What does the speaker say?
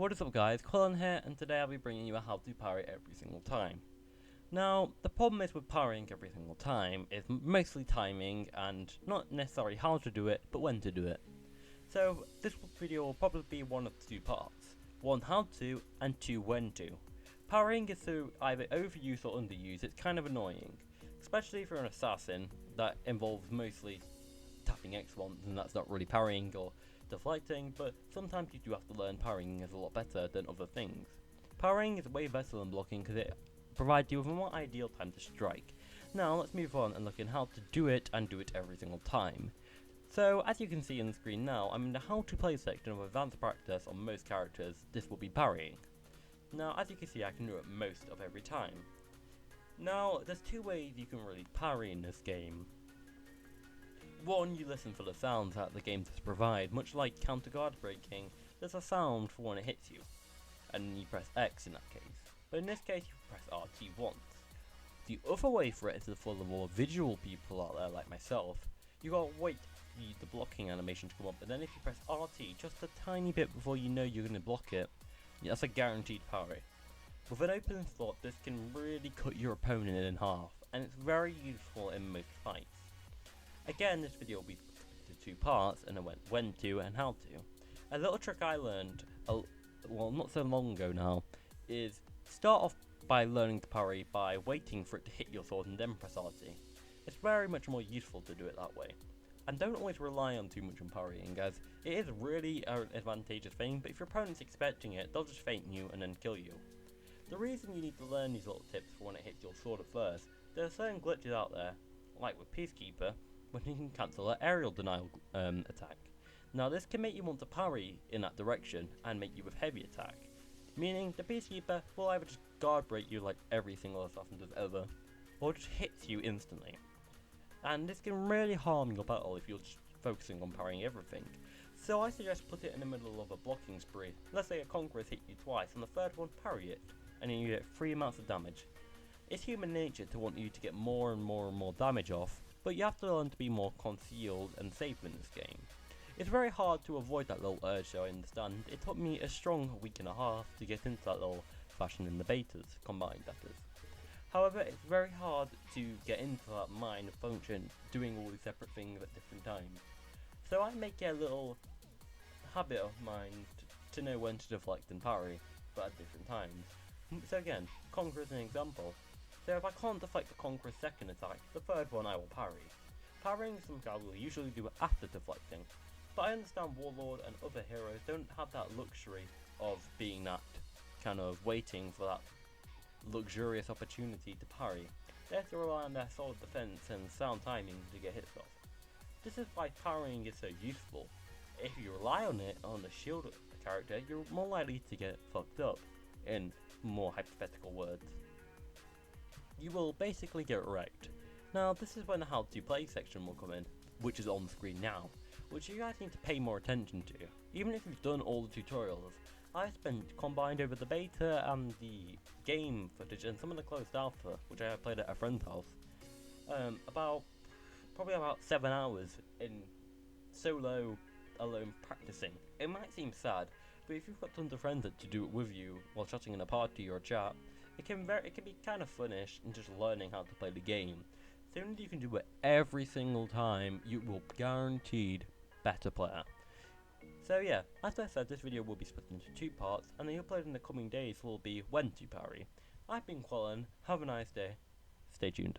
What is up guys, Kwellen here, and today I'll be bringing you a how to parry every single time. Now, the problem is with parrying every single time is mostly timing and not necessarily how to do it, but when to do it. So this video will probably be one of two parts. One how to, and two when to. Parrying is so either overused or underused, it's kind of annoying. Especially if you're an assassin, that involves mostly tapping X once and that's not really parrying or deflecting, but sometimes you do have to learn parrying is a lot better than other things. Parrying is way better than blocking because it provides you with a more ideal time to strike. Now let's move on and look at how to do it and do it every single time. So as you can see on the screen now, I'm in the how to play section of advanced practice on most characters. This will be parrying. Now as you can see, I can do it most of every time. Now there's two ways you can really parry in this game. One, you listen for the sounds that the game does provide. Much like counter guard breaking, there's a sound for when it hits you, and you press X in that case. But in this case, you press RT once. The other way for it is for the more visual people out there like myself. You gotta wait for the blocking animation to come up, and then if you press RT just a tiny bit before you know you're gonna block it, that's a guaranteed parry. With an open slot, this can really cut your opponent in half, and it's very useful in most fights. Again, this video will be split into two parts, and I went when to and how to. A little trick I learned, well not so long ago now, is start off by learning to parry by waiting for it to hit your sword and then press RT. It's very much more useful to do it that way. And don't always rely on too much on parrying, as it is really an advantageous thing, but if your opponent's expecting it, they'll just feint you and then kill you. The reason you need to learn these little tips for when it hits your sword at first, there are certain glitches out there, like with Peacekeeper, when you can cancel an aerial denial attack. Now this can make you want to parry in that direction and make you with heavy attack, meaning the Peacekeeper will either just guard break you like every single assassin does ever, or just hits you instantly. And this can really harm your battle if you're just focusing on parrying everything. So I suggest put it in the middle of a blocking spree. Let's say a Conqueror's hit you twice and the third one parry it, and then you get 3 amounts of damage. It's human nature to want you to get more and more damage off, but you have to learn to be more concealed and safe in this game. It's very hard to avoid that little urge, so I understand. It took me a strong week and a half to get into that little fashion in the betas, combined that is. However, it's very hard to get into that mind function, doing all these separate things at different times. So I make it a little habit of mine to know when to deflect and parry, but at different times. So again, Conqueror is an example. So if I can't deflect the Conqueror's second attack, the third one I will parry. Parrying is something I will usually do after deflecting, but I understand Warlord and other heroes don't have that luxury of being that kind of waiting for that luxurious opportunity to parry. They have to rely on their solid defense and sound timing to get hits off. This is why parrying is so useful. If you rely on it on the shield character, you're more likely to get fucked up, in more hypothetical words. You will basically get wrecked. Now this is when the how to play section will come in, which is on the screen now, which you guys need to pay more attention to. Even if you've done all the tutorials, I spent combined over the beta and the game footage and some of the closed alpha, which I played at a friend's house, probably about 7 hours in solo alone practicing. It might seem sad, but if you've got tons of friends to do it with you while chatting in a party or a chat, it can be kind of funnish in just learning how to play the game. As soon as you can do it every single time, you will be guaranteed better player. So yeah, as I said, this video will be split into two parts, and the upload in the coming days will be when to parry. I've been Kwellen, have a nice day, stay tuned.